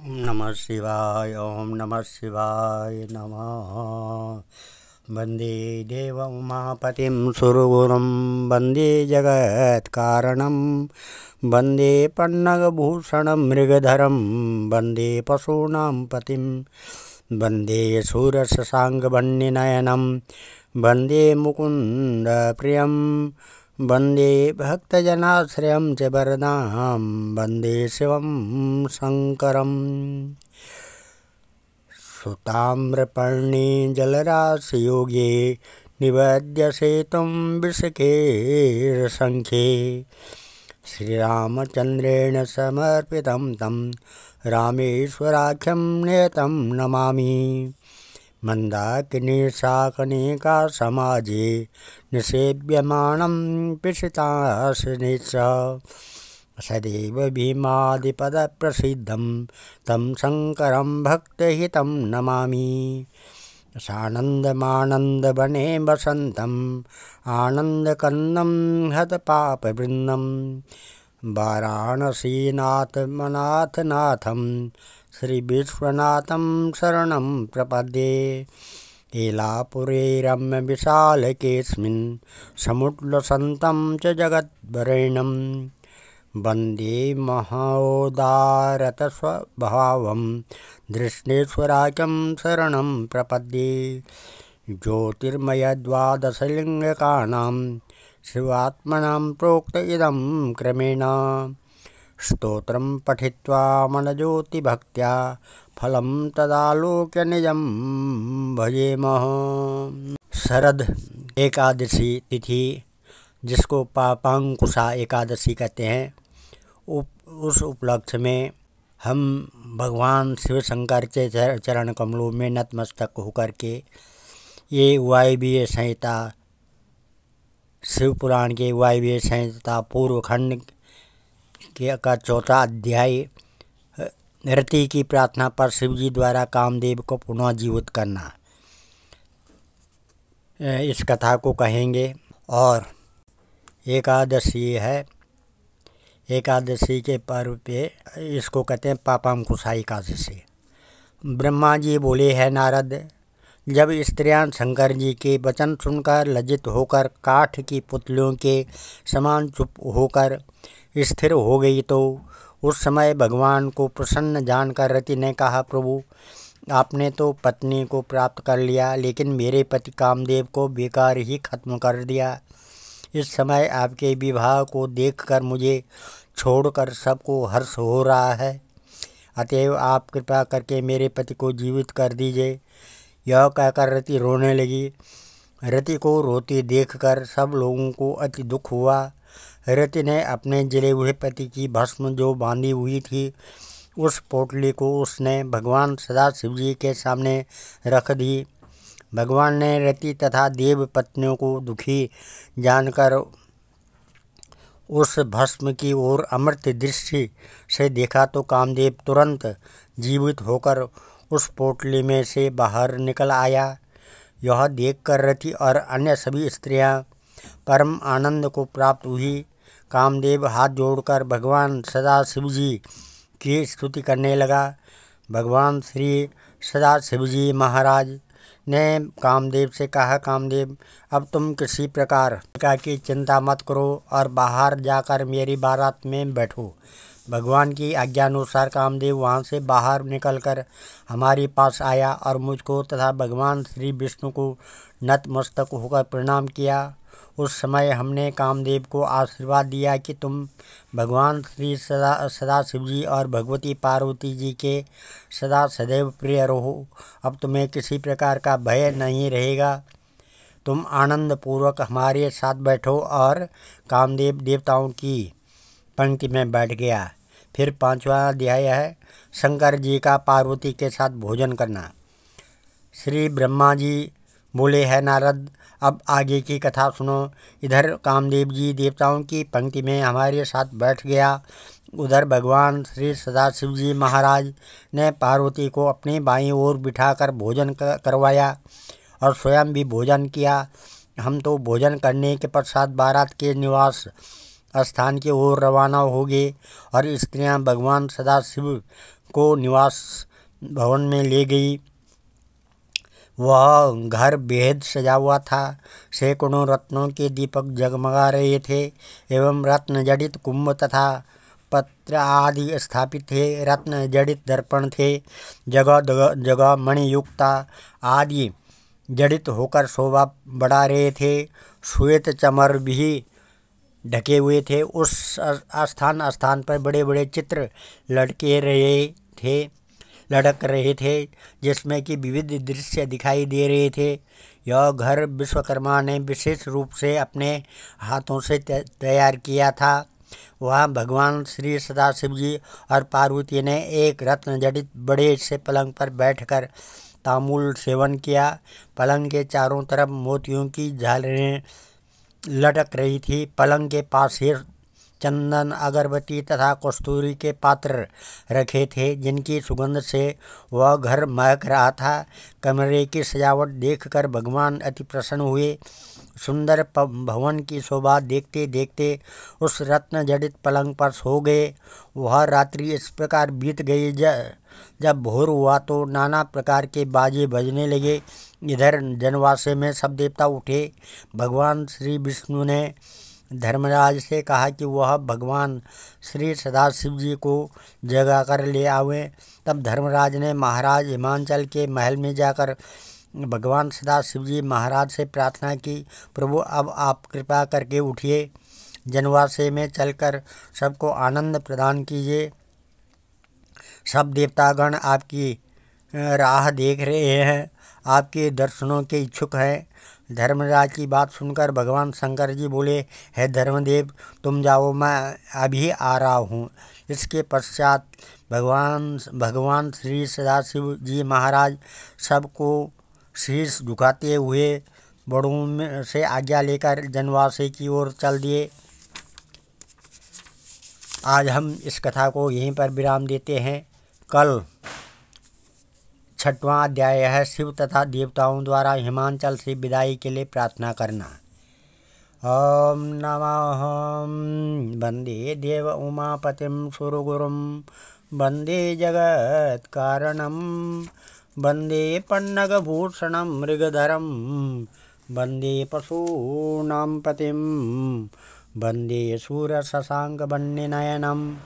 ओम नमः शिवाय। ओम नमः शिवाय नमः। वंदे देव उमापतिं सुरगुरुं वंदे जगत्कारणं वंदे पन्नगभूषणं मृगधरं वंदे पशूनां पतिं वंदे शूरशशाङ्कवह्निनयनं वंदे मुकुन्दप्रियं वंदे भक्तजनाश्रयं च वरदां वंदे शिवं शङ्करम्। सुताम्रपर्णे जलराशियोगे निवेद्य सेतुं वृषकेरसङ्ख्ये श्रीरामचन्द्रेण समर्पितं तं रामेश्वराख्यं नियतं नमामि। मन्दाकिनीशाकनिका समाजे निषेव्यमाणं पिशितासने सदैव भीमादिपदप्रसिद्धं तं शङ्करं भक्तहितं नमामि। सानन्दमानन्दवने वसन्तम् आनन्दकन्दं हतपापवृन्दं वाराणसीनाथमनाथनाथं श्रीविश्वनाथं शरणं प्रपद्ये। एलापुरे रम्यविशालकेऽस्मिन् समुल्लसन्तं च जगद्वरेण्यं वन्दे महोदारतस्वभावं धृष्णेश्वराख्यं शरणं प्रपद्ये। ज्योतिर्मयद्वादशलिङ्गकानां शिवात्मनां प्रोक्त इदं क्रमेण स्तोत्रं पठित्वा मनज्योतिभक्त्या फलं तदालोक्य निजं भजेमः। शरद एकादशी तिथि, जिसको पापांकुशा एकादशी कहते हैं, उस उपलक्ष्य में हम भगवान शिव शंकर के चरण कमलों में नतमस्तक होकर के ये वायव्य संहिता, शिव पुराण के वायव्य संहिता पूर्व खंड का चौथा अध्याय रति की प्रार्थना पर शिवजी द्वारा कामदेव को पुनः जीवित करना, इस कथा को कहेंगे। और एकादशी है, एकादशी के पर्व पे इसको कहते हैं पापांकुशा एकादशी। ब्रह्मा जी बोले, है नारद, जब स्त्रियां शंकर जी के वचन सुनकर लज्जित होकर काठ की पुतलियों के समान चुप होकर स्थिर हो गई, तो उस समय भगवान को प्रसन्न जानकर रति ने कहा, प्रभु, आपने तो पत्नी को प्राप्त कर लिया, लेकिन मेरे पति कामदेव को बेकार ही खत्म कर दिया। इस समय आपके विवाह को देखकर मुझे छोड़कर सबको हर्ष हो रहा है, अतएव आप कृपा करके मेरे पति को जीवित कर दीजिए। यह कहकर रति रोने लगी। रति को रोती देखकर सब लोगों को अति दुख हुआ। रति ने अपने जले हुए पति की भस्म जो बांधी हुई थी, उस पोटली को उसने भगवान सदाशिव जी के सामने रख दी। भगवान ने रति तथा देव पत्नियों को दुखी जानकर उस भस्म की ओर अमृत दृष्टि से देखा, तो कामदेव तुरंत जीवित होकर उस पोटली में से बाहर निकल आया। यह देखकर रति और अन्य सभी स्त्रियां परम आनंद को प्राप्त हुई। कामदेव हाथ जोड़कर भगवान सदाशिव जी की स्तुति करने लगा। भगवान श्री सदाशिव जी महाराज ने कामदेव से कहा, कामदेव, अब तुम किसी प्रकार की चिंता मत करो और बाहर जाकर मेरी बारात में बैठो। भगवान की आज्ञानुसार कामदेव वहाँ से बाहर निकलकर हमारे पास आया और मुझको तथा भगवान श्री विष्णु को नतमस्तक होकर प्रणाम किया। उस समय हमने कामदेव को आशीर्वाद दिया कि तुम भगवान श्री सदाशिव जी और भगवती पार्वती जी के सदा सदैव प्रिय रहो। अब तुम्हें किसी प्रकार का भय नहीं रहेगा। तुम आनंद पूर्वक हमारे साथ बैठो। और कामदेव देवताओं की पंक्ति में बैठ गया। फिर 5वां अध्याय है, शंकर जी का पार्वती के साथ भोजन करना। श्री ब्रह्मा जी बोले, है नारद, अब आगे की कथा सुनो। इधर कामदेव जी देवताओं की पंक्ति में हमारे साथ बैठ गया, उधर भगवान श्री सदाशिव जी महाराज ने पार्वती को अपनी बाईं ओर बिठाकर भोजन करवाया और स्वयं भी भोजन किया। हम तो भोजन करने के पश्चात बारात के निवास स्थान की ओर रवाना हो गए और स्त्रियां भगवान सदाशिव को निवास भवन में ले गई। वह घर बेहद सजा हुआ था। सैकड़ों रत्नों के दीपक जगमगा रहे थे एवं रत्न जड़ित कुंभ तथा पत्र आदि स्थापित थे। रत्न जड़ित दर्पण थे। जगह जगह मणियुक्ता आदि जड़ित होकर शोभा बढ़ा रहे थे। श्वेत चमर भी ढके हुए थे। उस स्थान स्थान पर बड़े बड़े चित्र लटक रहे थे जिसमें कि विविध दृश्य दिखाई दे रहे थे। यह घर विश्वकर्मा ने विशेष रूप से अपने हाथों से तैयार किया था। वहाँ भगवान श्री सदाशिव जी और पार्वती ने एक रत्न जड़ित बड़े से पलंग पर बैठकर तांबूल सेवन किया। पलंग के चारों तरफ मोतियों की झालरें लटक रही थी। पलंग के पास ही चंदन, अगरबत्ती तथा कस्तूरी के पात्र रखे थे जिनकी सुगंध से वह घर महक रहा था। कमरे की सजावट देखकर भगवान अति प्रसन्न हुए। सुंदर भवन की शोभा देखते देखते उस रत्न जड़ित पलंग पर सो गए। वह रात्रि इस प्रकार बीत गई। जब भोर हुआ तो नाना प्रकार के बाजे बजने लगे। इधर जनवासे में सब देवता उठे। भगवान श्री विष्णु ने धर्मराज से कहा कि वह भगवान श्री सदाशिव जी को जगा कर ले आवें। तब धर्मराज ने महाराज हिमांचल के महल में जाकर भगवान सदाशिव जी महाराज से प्रार्थना की, प्रभु अब आप कृपा करके उठिए, जनवासे में चलकर सबको आनंद प्रदान कीजिए। सब देवतागण आपकी राह देख रहे हैं, आपके दर्शनों के इच्छुक हैं। धर्मराज की बात सुनकर भगवान शंकर जी बोले, हे धर्मदेव तुम जाओ, मैं अभी आ रहा हूँ। इसके पश्चात भगवान श्री सदाशिव जी महाराज सबको शीश झुकाते हुए बड़ों से आज्ञा लेकर जनवासे की ओर चल दिए। आज हम इस कथा को यहीं पर विराम देते हैं। कल 6वां अध्याय है, शिव तथा देवताओं द्वारा हिमांचल से विदाई के लिए प्रार्थना करना। ओम नमः वंदे देव उमापतिं सुरगुरुं वंदे जगत कारणं वंदे पन्नगभूषणं मृगधरं वंदे पशूनां पतिं वंदे शूरशशाङ्कवह्निनयनं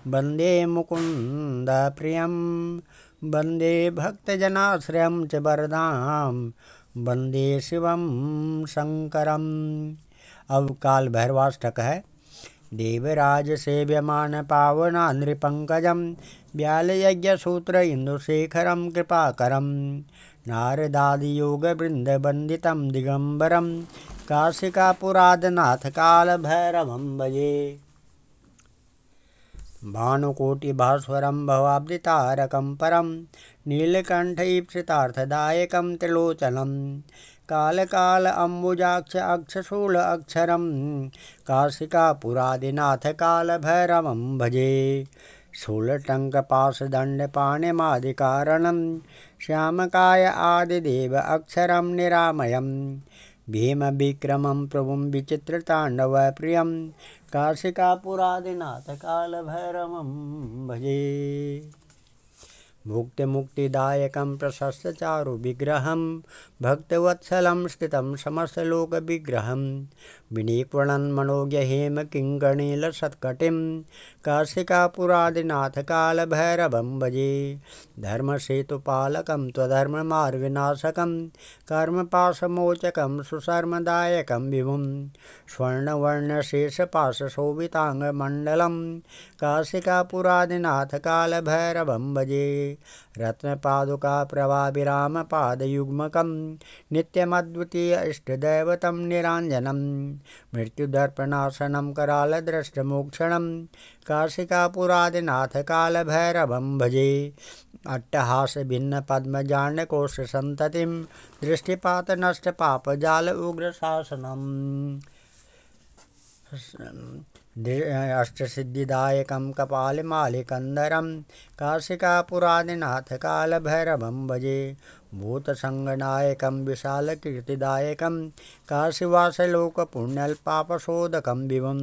वंदे मुकुन्द प्रियं वंदे भक्तजनाश्रयं च वरदां वंदे शिवं शंकरम्। अब काल भैरवाष्टक है। देवराज सेव्यमान पावना नृपंकजं व्यालयज्ञसूत्र इंदुशेखरं कृपाकरं नारदादि योग वृंद वंदितं दिगंबरं काशिकापुरादनाथ काल भैरवं भजे। भानुकोटिभास्वरं भवाब्दितारकं परं नीलकण्ठईप्सितार्थदायकं त्रिलोचनं कालकाल अम्बुजाक्ष अक्षशूल अक्षरं काशिकापुरादिनाथ काल भैरवं भजे। शूलटङ्कपाशदण्डपाणिमादिकारणं श्यामकाय आदिदेव अक्षरं निरामयं भीमविक्रमं प्रभुं विचित्रताण्डवप्रियं काशिकापुरादिनाथ कालभैरवं भजे। मुक्तिमुक्तिदायकं प्रशस्तचारुविग्रहं भक्तवत्सलं स्थितं समस्तलोकविग्रहं विनीक्वणं मनोज्ञहेमकिङ्कणीलसत्कटिं काशिकापुरादिनाथ कालभैरवं भजे। धर्मसेतुपालकं त्वधर्ममार्गनाशकं कर्मपाशमोचकं सुशर्मदायकं विभुं स्वर्णवर्णशेषपाशशोभिताङ्गमण्डलं काशिकापुरादिनाथ कालभैरवं भजे। रत्नपादुका प्रभाविरामपादयुग्मकं नित्यमद्वितीय इष्टदैवतं निराञ्जनं मृत्युदर्पणासनं करालदृष्टमोक्षणं काशिकापुरादिनाथ कालभैरवं भजे। अट्टहासभिन्नपद्मजाण्डकोशसन्ततिं दृष्टिपातनष्टपापजाल उग्रशासनम् अष्टसिद्धिदायकं कपालमालिकन्दरं काशिकापुरादिनाथ कालभैरवं भजे। भूतसङ्गनायकं विशालकीर्तिदायकं काशीवासलोकपुण्यपापशोधकं विभुं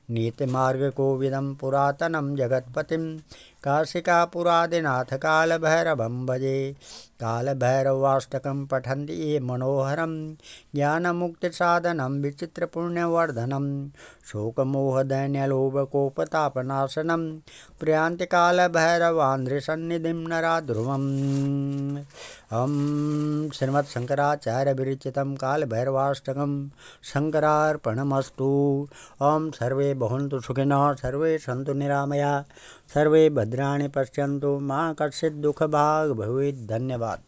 नीतिमार्गकोविदं पुरातनं जगत्पतिं काशिकापुरादिनाथ कालभैरवं भजे। कालभैरवाष्टकं पठन्ति ये मनोहरं ज्ञानमुक्तिसाधनं विचित्रपुण्यवर्धनं शोकमोहदैन्यलोभकोपतापनाशनं प्रयान्ति कालभैरवान्द्रिसन्निधिं नरा ध्रुवम्। श्रीमत्शंकराचार्य विरचितं कालभैरवाष्टकं शंकरार्पणमस्तु। सर्वे भवन्तु सुखिनः, सर्वे सन्तु निरामया, सर्वे भद्राणि पश्यन्तु, मा कश्चित् दुःखभाग् भवेत्। धन्यवाद।